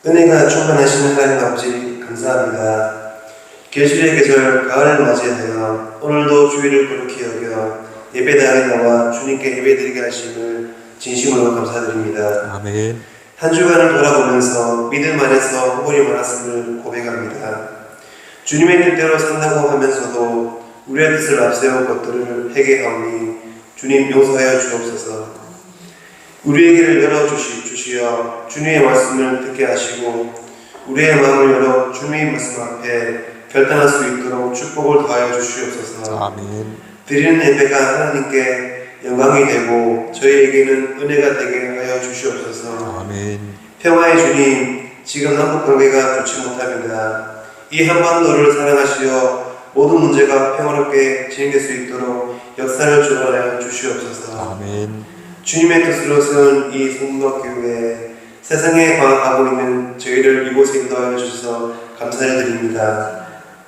은혜가 충만하신 하나님 아버지 감사합니다. 계절의 계절 가을을 맞이하여 오늘도 주일을 거룩히 여겨 예배당에 나와 주님께 예배드리게 하심을 진심으로 감사드립니다. 아멘. 한 주간을 돌아보면서 믿음 안에서 허물이 많았음을 고백합니다. 주님의 뜻대로 산다고 하면서도 우리의 뜻을 앞세운 것들을 회개하오니 주님 용서하여 주옵소서. 우리의 길을 열어주시어 주님의 말씀을 듣게 하시고 우리의 마음을 열어 주님의 말씀 앞에 결단할 수 있도록 축복을 더하여 주시옵소서. 아멘. 드리는 예배가 하나님께 영광이 되고 저희에게는 은혜가 되게 하여 주시옵소서. 아멘. 평화의 주님, 지금 한국관계가 좋지 못합니다. 이 한반도를 사랑하시어 모든 문제가 평화롭게 진행될 수 있도록 역사를 주관하여 주시옵소서. 아멘. 주님의 뜻으로 세운 이 성덕교회 세상에 방황하고 있는 저희를 이곳에 인도하여 주셔서 감사를 드립니다.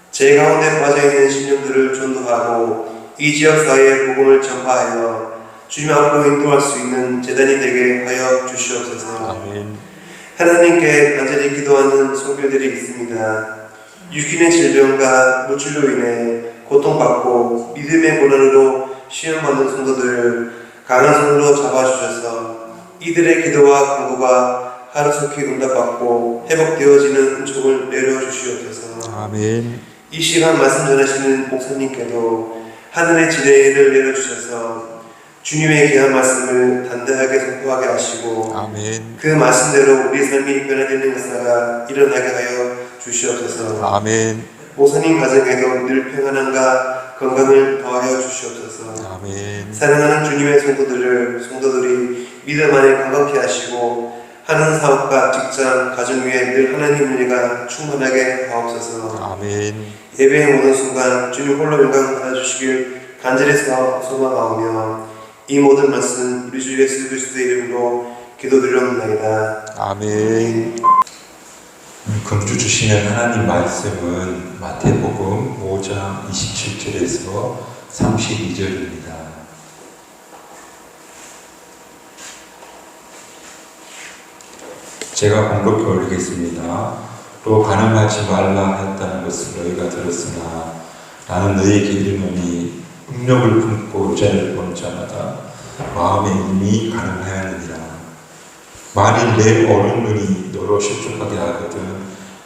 제 가운데 빠져있는 신령들을 전도하고 이 지역사회의 복음을 전파하여 주님 앞으로 인도할 수 있는 재단이 되게 하여 주시옵소서. 아멘. 하나님께 간절히 기도하는 성도들이 있습니다. 육신의 질병과 물질로 인해 고통받고 믿음의 고난으로 시험받는 성도들을 강한 손으로 잡아주셔서 이들의 기도와 간구가 하루속히 응답받고 회복되어지는 은총을 내려주시옵소서. 아멘. 이 시간 말씀 전하시는 목사님께도 하늘의 지혜를 내려주셔서 주님의 귀한 말씀을 단단하게 선포하게 하시고 아멘. 그 말씀대로 우리 삶이 변화되는 역사가 일어나게 하여 주시옵소서. 아멘. 목사님 가정에도 늘 평안함과 건강을 더하여 주시옵소서. 아멘. 사랑하는 주님의 성도들이 믿음 안에 강건케 하시고 하는 사업과 직장, 가정 위에 늘 하나님 은혜가 충만하게 하옵소서. 아멘. 예배의 모든 순간 주님 홀로 영광 받아주시길 간절히 소망하오며 이 모든 말씀 우리 주 예수 그리스도의 이름으로 기도드리옵나이다. 아멘. 금주 주시는 하나님 말씀은 마태복음 5장 27절에서 32절입니다. 제가 공독해 올리겠습니다. 또 가늠하지 말라 하였다는 것을 너희가 들었으나 나는 너희에게 이르노니 음욕을 품고 여자를 본 자마다 마음에 이미 가늠하였느니라. 만일 내 오른 눈이 너로 실족하게 하거든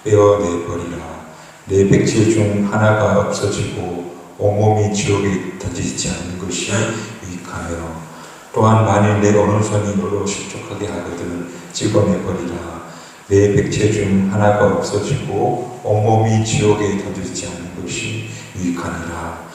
빼어내버리라. 내 백질 중 하나가 없어지고 온몸이 지옥에 던지지 않는 것이 유익하며 또한 만일 내 오른손이 너로 실족하게 하거든 찍어내버리라. 내 백체 중 하나가 없어지고 온몸이 지옥에 던지지 않는 것이 유익하니라.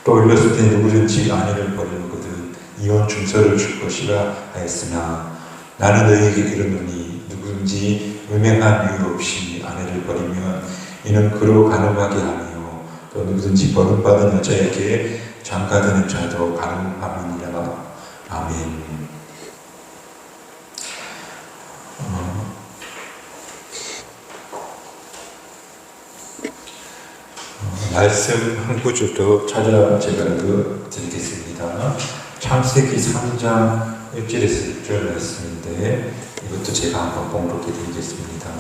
또 일렀을 때 누구든지 아내를 버리거든 이혼 중서를 줄 것이라 하였으나 나는 너희에게 이르노니 누구든지 음행한 이유 없이 아내를 버리면 이는 그로 가늠하게 하며 또 누구든지 버림받은 여자에게 장가드는 자도 가늠함이니라. 아멘. 말씀 한 구절 더 찾아 제가 읽어드리겠습니다. 창세기 3장 1절에서 6절 말씀인데 이것도 제가 한번 봉독해 드리겠습니다.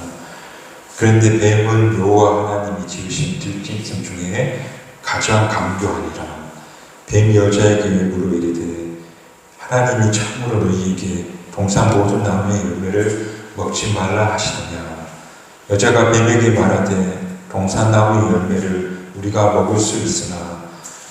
그런데 뱀은 여호와 하나님이 지으신 들짐승 중에 가장 강교하니라. 뱀이 여자에게 물어 이르되 하나님이 참으로 너희에게 동산 모든 나무의 열매를 먹지 말라 하시느냐. 여자가 뱀에게 말하되 동산 나무의 열매를 우리가 먹을 수 있으나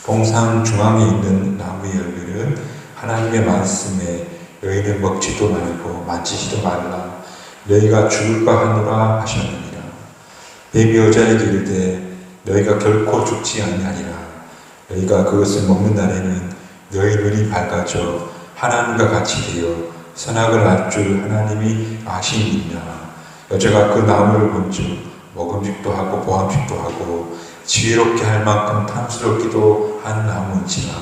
동산 중앙에 있는 나무의 열매는 하나님의 말씀에 너희는 먹지도 말고 만지지도 말라. 너희가 죽을까 하노라 하셨느니라. 뱀이 여자에게 이르되 너희가 결코 죽지 아니하리라. 너희가 그것을 먹는 날에는 너희 눈이 밝아져 하나님과 같이 되어 선악을 알 줄 하나님이 아시니라. 여자가 그 나무를 본즉 먹음직도 하고 보암직도 하고 지혜롭게 할 만큼 탐스럽기도 한 나무인지라.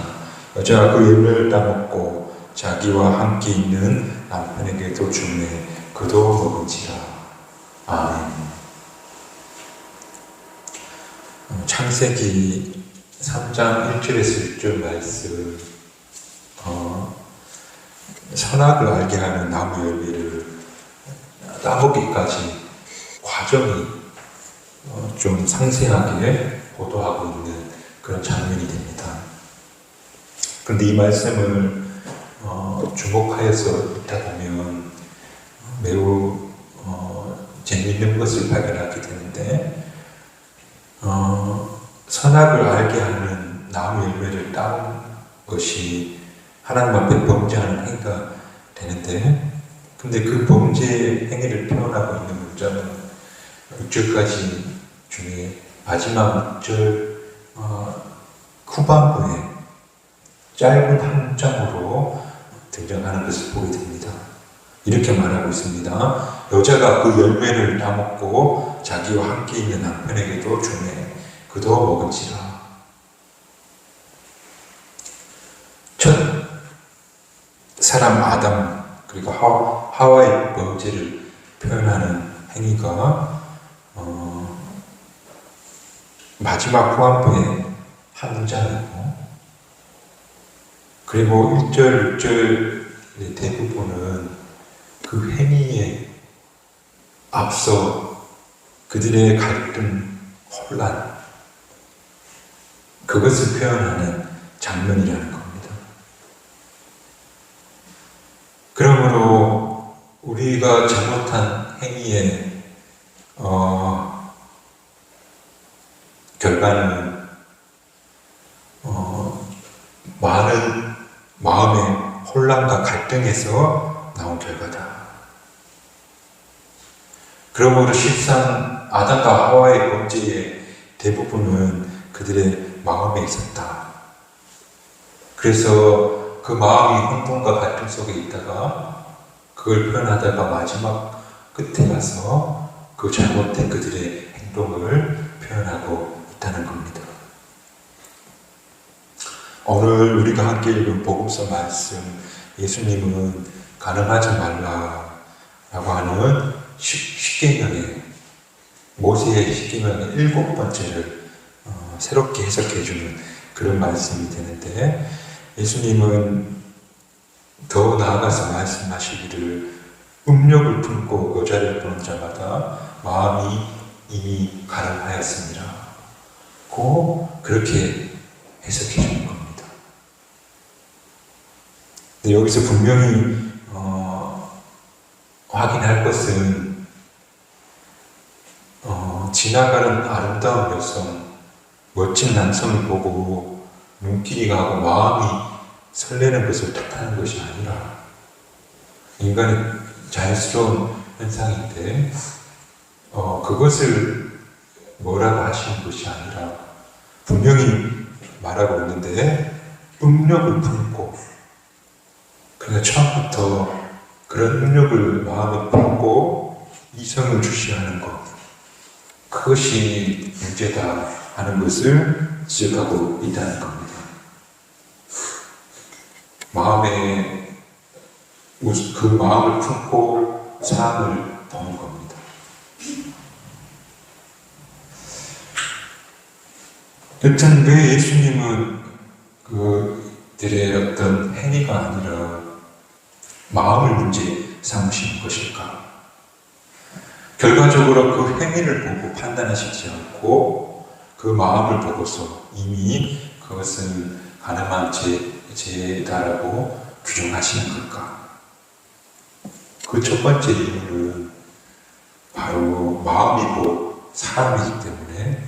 여자가 그 열매를 따먹고 자기와 함께 있는 남편에게도 주매 그도 먹은지라. 아멘. 창세기 3장 1절에서 1절 말씀, 선악을 알게 하는 나무 열매를 따먹기까지 과정이 좀 상세하게 보도하고 있는 그런 장면이 됩니다. 그런데 이 말씀을 주목하여서 읽다 보면 매우 재미있는 것을 발견하게 되는데, 선악을 알게 하는 나무 열매를 따온 것이 하나님 앞에 범죄하는 행위가 되는데, 근데 그 범죄 행위를 표현하고 있는 문장은 6절까지 중에 마지막 6절 후반부에 짧은 한 문장으로 등장하는 것을 보게 됩니다. 이렇게 말하고 있습니다. 여자가 그 열매를 따먹고 자기와 함께 있는 남편에게도 주매 그도 먹은지라. 첫 사람 아담 그리고 하와의 범죄를 표현하는 행위가 마지막 후반부에 한 문장이고, 그리고 1절, 6절의 대부분은 그 행위에 앞서 그들의 갈등, 혼란, 그것을 표현하는 장면이라는 겁니다. 그러므로 우리가 잘못한 행위의 결과는 많은 마음의 혼란과 갈등에서 나온 결과다. 그러므로 실상 아담과 하와의 범죄의 대부분은 그들의 마음에 있었다. 그래서 그 마음이 혼돈과 갈등 속에 있다가 그걸 표현하다가 마지막 끝에 가서 그 잘못된 그들의 행동을 표현하고 있다는 겁니다. 오늘 우리가 함께 읽은 복음서 말씀, 예수님은 간음하지 말라라고 하는 십계명의, 모세의 십계명의 7번째를 새롭게 해석해주는 그런 말씀이 되는데, 예수님은 더 나아가서 말씀하시기를 음욕을 품고 여자를 보는 자마다 마음이 이미 가늠하였습니다. 그렇게 해석해 주는 겁니다. 근데 여기서 분명히 확인할 것은 지나가는 아름다운 여성, 멋진 남성을 보고 눈길이 가고 마음이 설레는 것을 뜻하는 것이 아니라, 인간의 자연스러운 현상인데 그것을 뭐라고 하시는 것이 아니라 분명히 말하고 있는데, 음욕을 품고, 그러니까 처음부터 그런 음욕을 마음에 품고 이성을 주시하는 것, 그것이 문제다 하는 것을 지적하고 있다는 겁니다. 그 마음을 품고 사람을 보는 겁니다. 여튼 왜 예수님은 그들의 어떤 행위가 아니라 마음을 문제 삼으시는 것일까? 결과적으로 그 행위를 보고 판단하시지 않고 그 마음을 보고서 이미 그것은 가늠한 죄다라고 규정하시는 걸까? 그 첫 번째 이유는 바로 마음이고 사람이기 때문에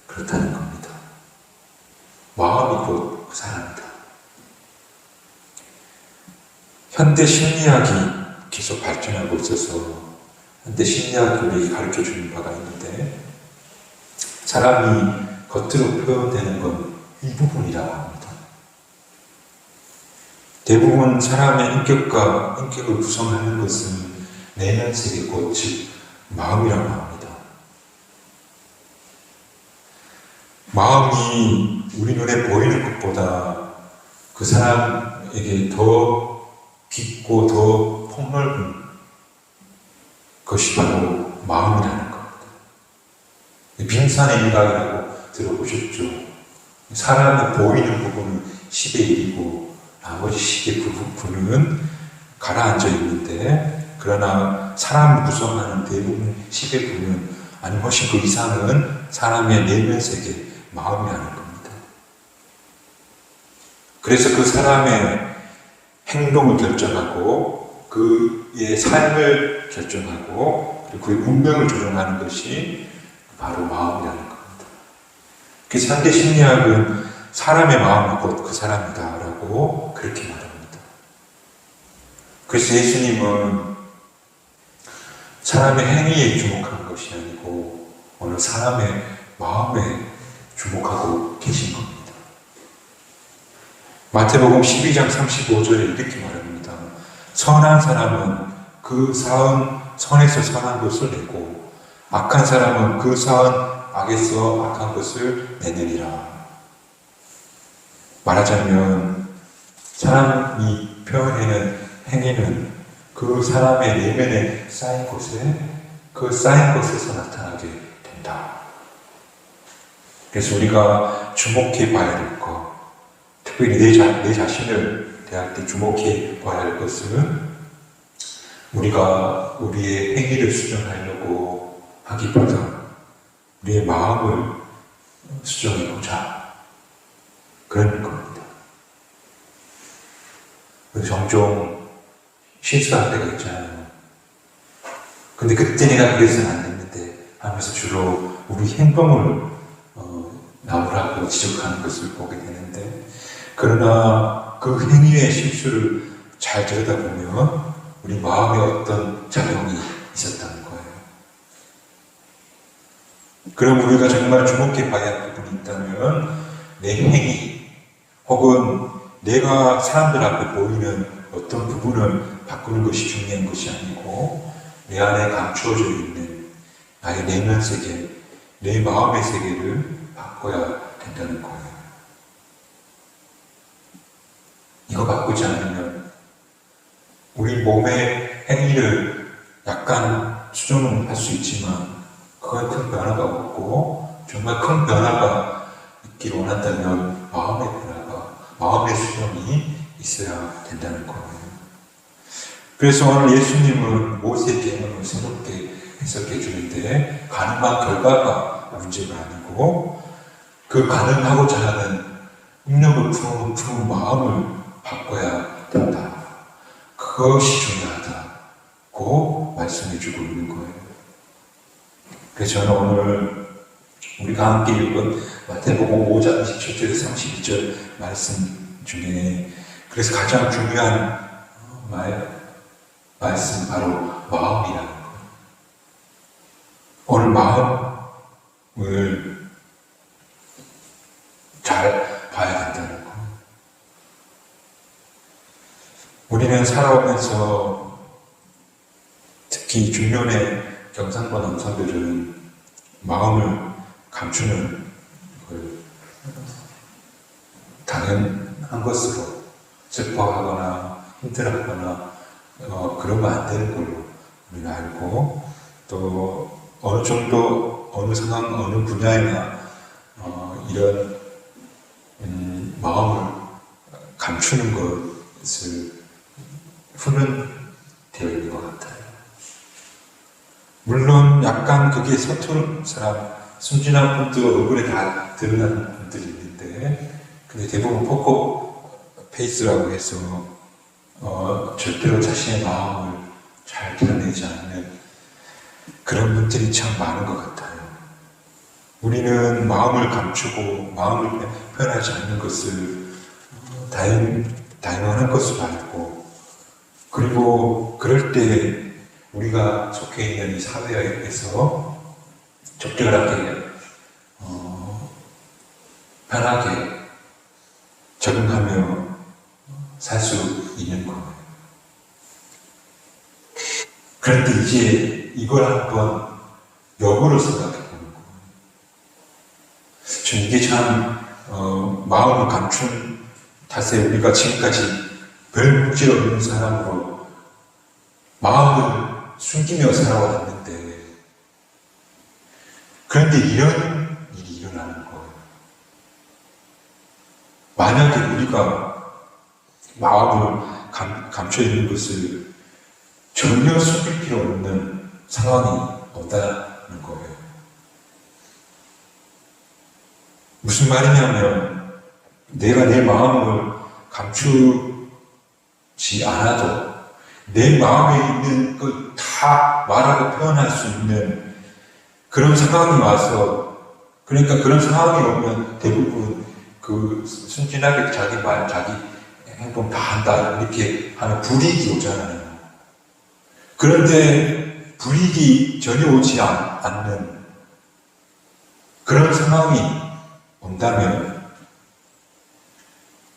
그렇다는 겁니다. 마음이 곧 그 사람이다. 현대 심리학이 계속 발전하고 있어서 현대 심리학이 가르쳐 주는 바가 있는데, 사람이 겉으로 표현되는 건 일부분이라고 합니다. 대부분 사람의 인격을 구성하는 것은 내면세계 곧 즉 마음이라고 합니다. 마음이 우리 눈에 보이는 것보다 그 사람에게 더 깊고 더 폭넓은 것이 바로 마음이라는 겁니다. 빙산의 일각이라고 들어보셨죠? 사람이 보이는 부분은 10의 1이고 나머지 10의 부분은 가라앉아 있는데, 그러나 사람을 구성하는 대부분 10의 부분은 아니 훨씬 그 이상은 사람의 내면 세계, 마음이라는 겁니다. 그래서 그 사람의 행동을 결정하고 그의 삶을 결정하고 그리고 그의 운명을 조종하는 것이 바로 마음이라는 겁니다. 그래서 현대 심리학은 사람의 마음이 곧 그 사람이다라고 그렇게 말합니다. 그래서 예수님은 사람의 행위에 주목한 것이 아니고 오늘 사람의 마음에 주목하고 계신 겁니다. 마태복음 12장 35절에 이렇게 말합니다. 선한 사람은 그 선에서 선한 것을 내고 악한 사람은 그 악에서 악한 것을 내느니라. 말하자면 사람이 표현하는 행위는 그 사람의 내면에 쌓인 것에서 나타나게 된다. 그래서 우리가 주목해 봐야 될 것, 특별히 내 자신을 대할 때 주목해 봐야 할 것은 우리가 우리의 행위를 수정하려고 하기보다 우리의 마음을 수정해보자. 그런 겁니다. 종종 실수할 때가 있잖아요. 근데 그때 내가 그래서는 안 됐는데 하면서 주로 우리 행동을 나오라고 지적하는 것을 보게 되는데, 그러나 그 행위의 실수를 잘 들여다보면 우리 마음에 어떤 작용이 있었다는 거예요. 그럼 우리가 정말 주목해 봐야 할 부분이 있다면 내 행위 혹은 내가 사람들 앞에 보이는 어떤 부분을 바꾸는 것이 중요한 것이 아니고 내 안에 감추어져 있는 나의 내면 세계, 내 마음의 세계를 바꿔야 된다는 거예요. 이거 바꾸지 않으면 우리 몸의 행위를 약간 수정은 할 수 있지만 그건 큰 변화가 없고, 정말 큰 변화가 있기를 원한다면 마음의 변화가, 마음의 수정이 있어야 된다는 거예요. 그래서 오늘 예수님은 모세의 계명을 새롭게 해석해 주는데, 가능한 결과가 문제가 아니고 그 가능하고자 하는 능력을 품은 마음을 바꿔야 된다. 그것이 중요하다고 말씀해 주고 있는 거예요. 그래서 저는 오늘 우리가 함께 읽은 마태복음 5장 27절에서 32절 말씀 중에 그래서 가장 중요한 말씀 바로 마음이라는 거예요. 오늘 마음을 잘 봐야 된다는 거예요. 우리는 살아오면서 특히 중년의 경상도 남성들은 마음을 감추는 걸 당연한 것으로 슬퍼하거나 힘들어하거나 그러면 안 되는 걸로 우리는 알고, 또 어느 정도 어느 상황 어느 분야에나 이런 마음을 감추는 것을 훈련되어 있는 것 같아요. 물론 약간 그게 서투른 사람, 순진한 분도 얼굴에 다 드러나는 분들이 있는데, 근데 대부분 포커 페이스라고 해서 절대로 자신의 마음을 잘 드러내지 않는 그런 분들이 참 많은 것 같아요. 우리는 마음을 감추고 마음을 표현하지 않는 것을 당연한 것으로 알고, 그리고 그럴 때 우리가 속해 있는 이 사회에서 적절하게 편하게 적응하며 살 수 있는 거예요. 그런데 이제 이걸 한번 역으로 생각해 보는 거예요. 전 이게 참 마음을 감춘 탓에 우리가 지금까지 별 문제 없는 사람으로 마음을 숨기며 살아왔는데, 그런데 이런 일이 일어나는 거예요. 만약에 우리가 마음을 감춰 있는 것을 전혀 숨길 필요 없는 상황이 온다는 거예요. 무슨 말이냐면 내가 내 마음을 감추지 않아도 내 마음에 있는 것 다 말하고 표현할 수 있는 그런 상황이 와서, 그러니까 그런 상황이 오면 대부분 그 순진하게 자기 말, 자기 행동 다 한다 이렇게 하는 불이익이 오잖아요. 그런데 불이익이 전혀 오지 않는 그런 상황이 온다면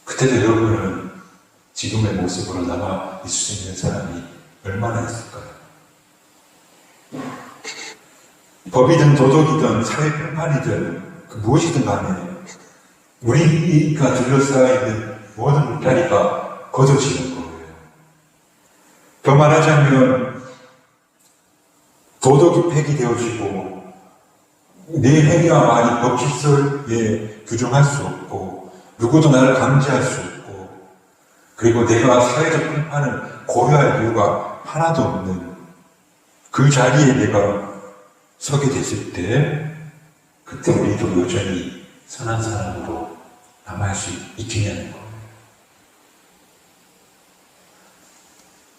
그때도 여러분은 지금의 모습으로 남아 있을 수 있는 사람이 얼마나 있을까요? 법이든 도덕이든 사회평판이든 그 무엇이든 간에 우리가 둘러싸여 있는 모든 울타리가 걷어지는 거예요. 더 말하자면 도덕이 폐기되어지고 내 행위와 말이 법 질서에 규정할 수 없고 누구도 나를 감지할 수 없고 그리고 내가 사회적 평판을 고려할 이유가 하나도 없는 그 자리에 내가 서게 됐을 때 그때 우리도 여전히 선한 사람으로 남아있을 수 있겠냐는 거예요.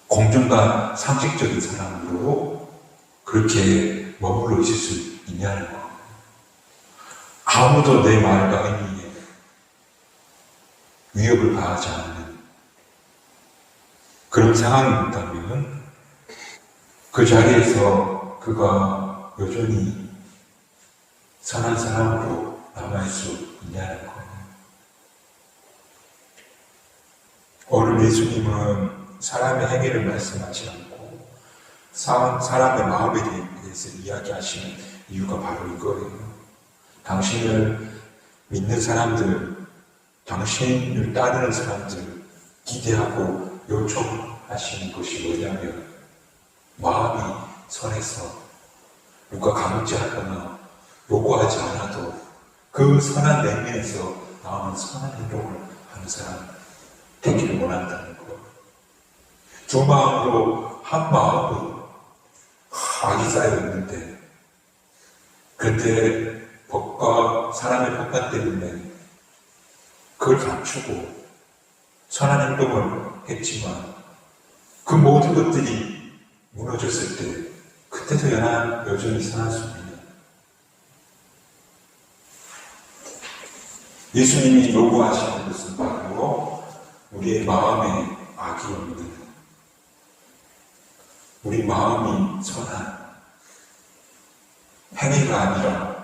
공정과 상식적인 사람으로 그렇게 머물러 있을 수 있냐는 거예요. 아무도 내 말과 행위에 위협을 가하지 않는 그런 상황이 있다면 그 자리에서 그가 여전히 선한 사람으로 남아있을 수 있냐는 거예요. 오늘 예수님은 사람의 행위를 말씀하지 않고 사람의 마음에 대해서 이야기하시는 이유가 바로 이거예요. 당신을 믿는 사람들, 당신을 따르는 사람들 기대하고 요청하시는 것이 뭐냐면 마음이 선해서 누가 강제하거나 요구하지 않아도 그 선한 내면에서 나오는 선한 행동을 하는 사람 되기를 원한다는 것. 두 마음으로 한 마음으로 악이 쌓여 있는데 그때 법과 사람의 평판 때문에 그걸 감추고 선한 행동을 했지만 그 모든 것들이 무너졌을 때 그때도 여전히 선할 수 있는 예수님이 요구하시는 것은 바로 우리의 마음에 악이 없는 우리 마음이 선한 행위가 아니라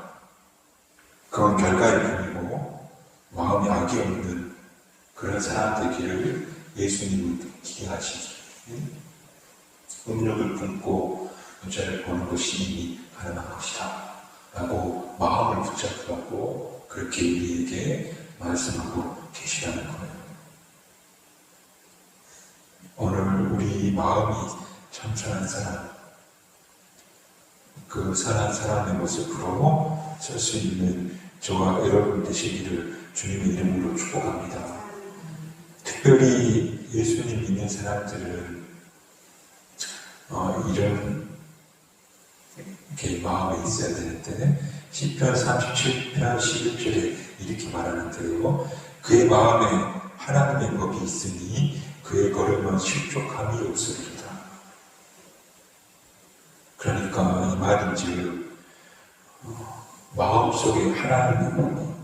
그건 결과일 뿐이고 마음이 악이 없는 그런 사람 되기를 예수님은 기대하시죠. 음욕을 품고 여자를 보는 것이 이미 가능한 것이다 라고 마음을 붙잡고 그렇게 우리에게 말씀하고 계시라는 거예요. 오늘 우리 마음이 참 선한 사람, 그 선한 사람의 모습으로 설 수 있는 저와 여러분 되시기를 주님의 이름으로 축복합니다. 특별히 예수님 믿는 사람들은 이런 게 마음에 있어야 되는데 시편 37편 11절에 이렇게 말하는데요. 그의 마음에 하나님의 법이 있으니 그의 걸음은 실족함이 없으리라. 그러니까 이 말인즉 마음속에 하나님의 법이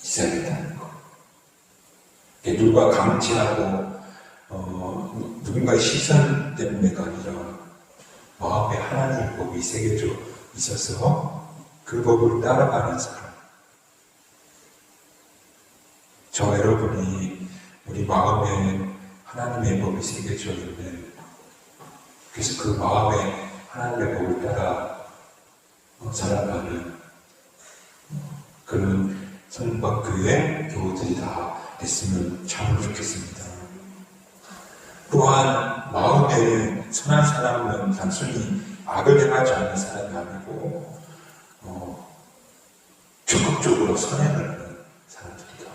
있어야 된다는 거. 누가 강제하고 누군가의 시선 때문에가 아니라 마음에 하나님의 법이 새겨져 있어서 그 법을 따라가는 사람. 저와 여러분이 우리 마음에 하나님의 법이 새겨져 있는, 그래서 그 마음에 하나님의 법을 따라 살아가는 그런 성박교회 교우들이 다 됐으면 참 좋겠습니다. 또한 마음에 선한 사람은 단순히 악을 행하지 않는 사람이 아니고 적극적으로 선행을 하는 사람들이다.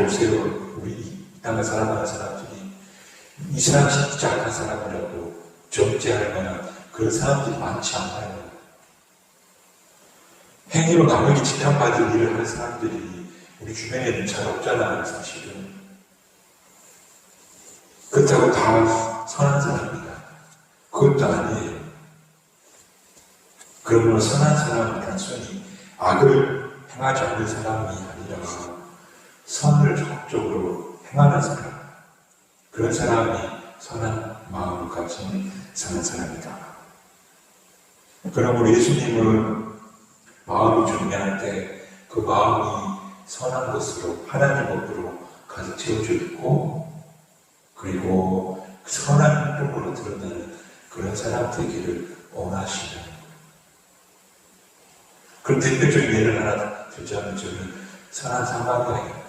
잘 보세요. 우리 이 땅에 살아가는 사람들이 이 사람 진짜 악한 사람이라고 정죄할 만한 그런 사람들이 많지 않아요. 행위로 남에게 칭찬받을 일을 하는 사람들이 우리 주변에는 잘 없잖아요, 사실은. 그렇다고 다 선한 사람이다. 그것도 아니에요. 그러므로 선한 사람은 단순히 악을 행하지 않는 사람이 아니라 선을 적극적으로 행하는 사람, 그런 사람이 선한 마음을 가진 선한 사람이다. 그러므로 예수님은 마음이 중요할 때 그 마음이 선한 것으로 하나님 법으로 가득 채워져 있고, 그리고 선한 행동으로 드러나는 그런 사람 되기를 원하시는 거예요. 그런 대표적인 예를 하나 들자면 저는 선한 사마리아예요.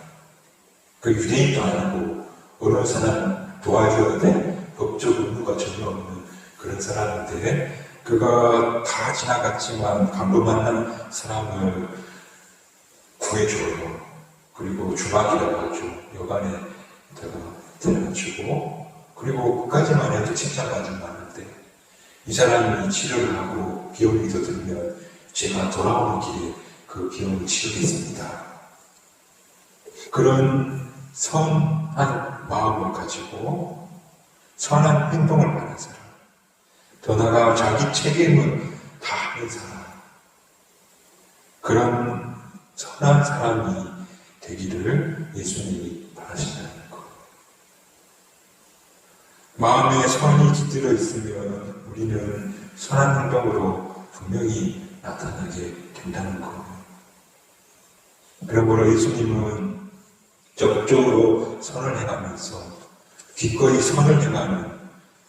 그 유대인도 아니고 어려운 사람 도와줘야 돼 법적 의무가 전혀 없는 그런 사람인데, 그가 다 지나갔지만 강도 만난 사람을 구해줘요. 그리고 주막이라고 하죠. 여관에다가 데려가지고, 그리고 그까지만 해도 칭찬받을 만한데, 이 사람이 치료를 하고 비용이 더 들면 제가 돌아오는 길에 그 비용을 치르겠습니다. 그런 선한 마음을 가지고 선한 행동을 하는 사람, 더 나아가 자기 책임을 다 하는 사람, 그런 선한 사람이 되기를 예수님이 바라신다는 것. 마음에 선이 깃들어 있으면 우리는 선한 행동으로 분명히 나타나게 된다는 것. 그러므로 예수님은 적극적으로 선을 행하면서 기꺼이 선을 행하는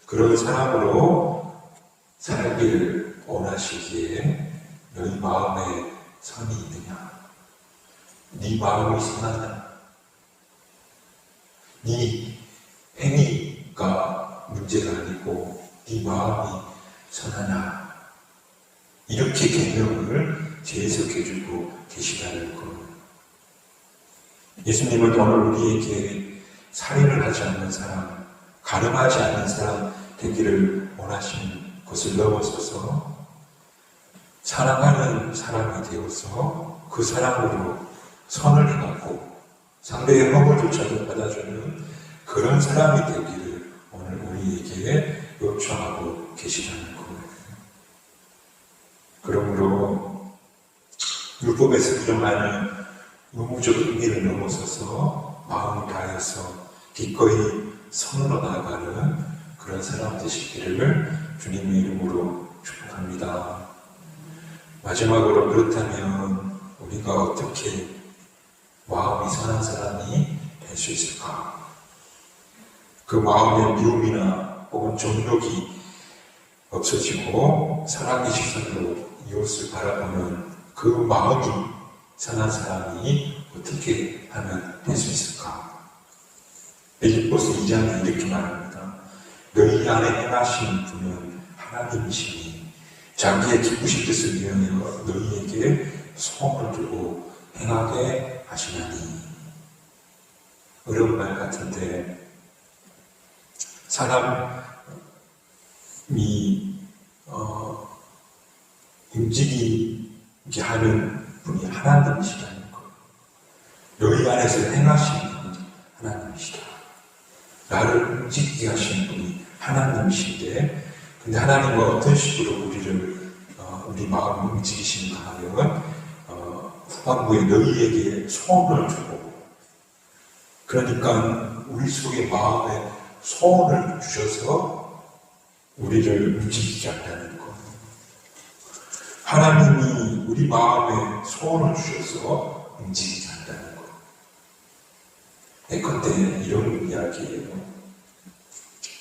그런 사람으로 살기를 원하시기에 너희 마음에 선이 있느냐? 네 마음이 선하냐? 네 행위가 문제가 아니고 네 마음이 선하냐? 이렇게 개념을 재해석해주고 계시다는 것. 예수님은 오늘 우리에게 살인을 하지 않는 사람, 가늠하지 않는 사람 되기를 원하시는 것을 넘어서서 사랑하는 사람이 되어서 그 사랑으로 선을 행하고 상대의 허물조차도 받아주는 그런 사람이 되기를 오늘 우리에게 요청하고 계시다는 거예요. 그러므로 율법에서 부정하는 의무적 의미를 넘어서서 마음을 다해서 기꺼이 선으로 나아가는 그런 사람 되시기를 주님의 이름으로 축복합니다. 마지막으로 그렇다면 우리가 어떻게 마음이 선한 사람이 될 수 있을까? 그 마음의 미움이나 혹은 정욕이 없어지고 사랑의 시선으로 이웃을 바라보는 그 마음이 선한 사람이 어떻게 하면 될 수 있을까? 빌립보서 2장에 이렇게 말합니다. 너희 안에 행하신 분은 하나님이시니 자기의 기쁘신 뜻을 위하여 너희에게 소원을 두고 행하게 하시나니. 어려운 말 같은데 사람이 움직이게 하는 분이 하나님이시다는 것. 너희 안에서 행하시는 분이 하나님이시다. 나를 움직이게 하시는 분이 하나님이신데, 근데 하나님은 어떤 식으로 우리 마음을 움직이시는가 하면 후반부에 너희에게 소원을 주고, 그러니까 우리 속에 마음에 소원을 주셔서 우리를 움직이게 한다는 것. 하나님이 우리 마음에 소원을 주셔서 움직이게 한다는 것. 예컨대 이런 이야기예요.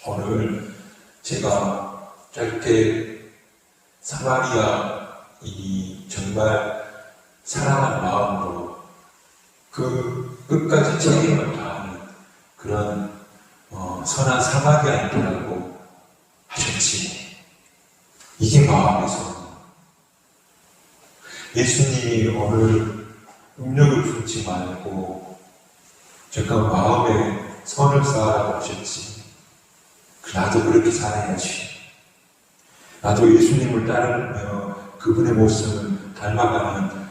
오늘 제가 짧게 사마리아인이 정말 사랑한 마음으로 그 끝까지 책임을 다하는 그런 선한 사마리아인이라고 하셨지. 이게 마음의 선. 예수님이 오늘 음력을 품지 말고 제가 마음에 선을 쌓아라고 하셨지. 나도 그렇게 살아야지. 나도 예수님을 따르며 그분의 모습을 닮아가는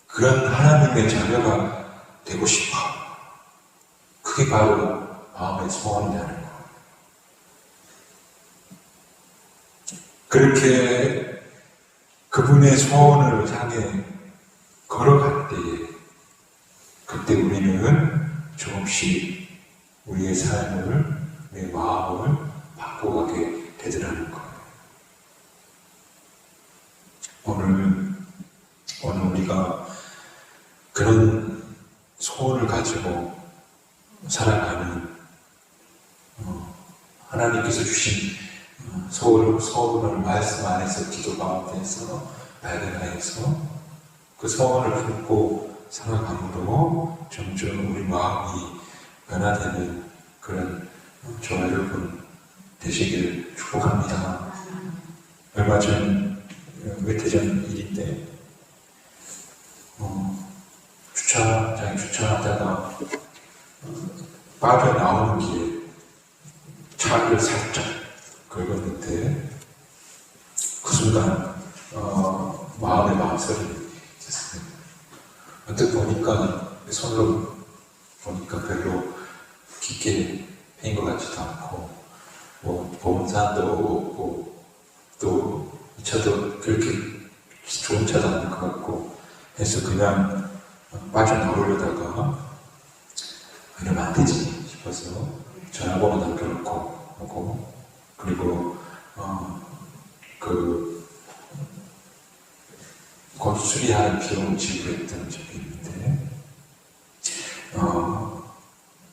그런 하나님의 자녀가 되고 싶어. 그게 바로 마음의 소원이라는 거. 그렇게 그분의 소원을 향해 걸어갈 때에 그때 우리는 조금씩 우리의 삶을, 우리의 마음을 바꿔가게 되더라는 거예요. 오늘 우리가 그런 소원을 가지고 살아가는 하나님께서 주신 소원을 말씀 안에서 기도 가운데서 발견하여서 그 소원을 품고 살아감으로 점점 우리 마음이 변화되는 그런 저와 여러분 되시길 축복합니다. 얼마 전 몇 해 전 일인데 주차장에 주차하다가 빠져나오는 길에 차를 살짝 긁었는데 그 순간 마음에 망설임이 있었어요. 언뜻 보니까 손으로 보니까 별로 깊게 패인 것 같지도 않고 뭐 보험 사람도 없고 또 이 차도 그렇게 좋은 차도 아닌 것 같고 해서 그냥 빠져나오려다가 이러면 안 되지 싶어서 전화번호 남겨놓고 오고 그리고 곧 수리하는 비용을 지불했던 적이 있는데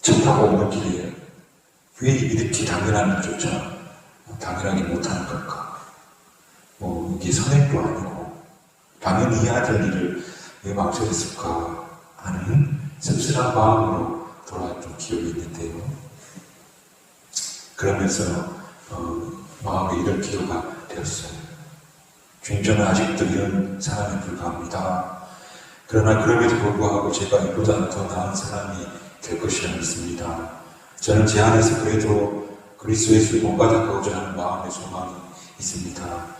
차 타고 오는 길에 왜 이렇게 당연한 일조차 당연하게 못하는 걸까? 뭐 이게 선행도 아니고 당연히 해야 될 일을 왜 망설였을까 하는 씁쓸한 마음으로 돌아왔던 기억이 있는데요. 그러면서 마음에 이런 기도가 되었어요. 주님, 저는 아직도 이런 사람에 불과합니다. 그러나 그럼에도 불구하고 제가 이보다 더 나은 사람이 될 것이라 믿습니다. 저는 제 안에서 그래도 그리스도 예수를 본받아가고자 하는 마음의 소망이 있습니다.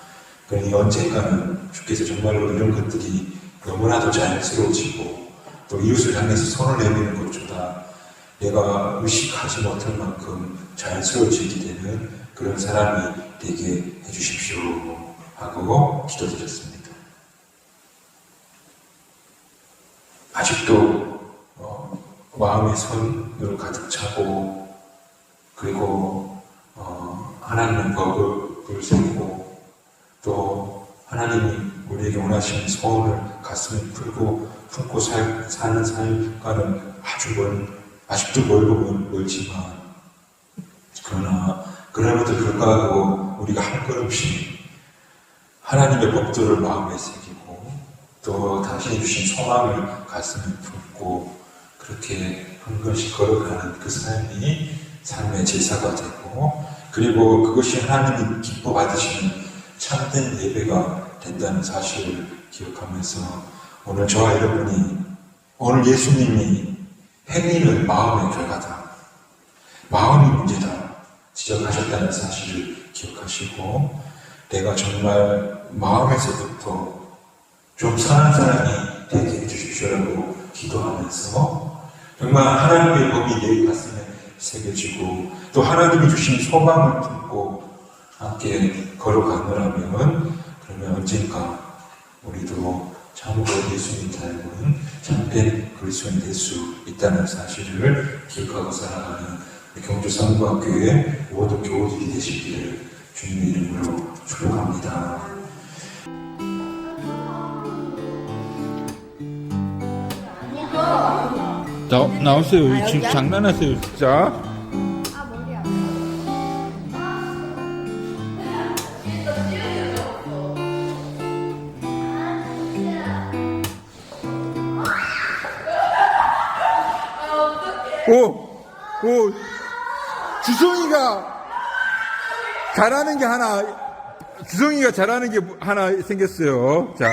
그러니 언젠가는 주께서 정말로 이런 것들이 너무나도 자연스러워지고 또 이웃을 향해서 손을 내미는 것보다 내가 의식하지 못할 만큼 자연스러워지게 되는 그런 사람이 되게 해주십시오 하고 기도드렸습니다. 아직도 마음의 선으로 가득 차고 그리고 하나님의 법을 새기고 또 하나님이 우리에게 원하시는 소원을 가슴에 품고 사는 삶과는 아직도 멀지만 그러나 그럼에도 불구하고 우리가 한 걸음씩 하나님의 법도를 마음에 새기고 또 당신이 주신 소망을 가슴에 품고 그렇게 한 걸음씩 걸어가는 그 삶이 삶의 제사가 되고 그리고 그것이 하나님이 기뻐 받으시는 참된 예배가 된다는 사실을 기억하면서 오늘 저와 여러분이 오늘 예수님이 행위는 마음의 결과다. 마음이 문제다. 지적하셨다는 사실을 기억하시고 내가 정말 마음에서부터 좀 선한 사람이 되게 해주십시오라고 기도하면서 정말 하나님의 법이 내 가슴에 새겨지고 또 하나님이 주신 소망을 품고 함께 걸어가느라면 그러면 언젠가 우리도 참으로 예수님 닮은 참된 그리스도인 될 수 있다는 사실을 기억하고 살아가는 경주상부학교의 모든 교우들이 되시기를 주님의 이름으로 축복합니다. 나오세요. 지금 장난하세요, 진짜. 주성이가 잘하는 게 하나 생겼어요. 자.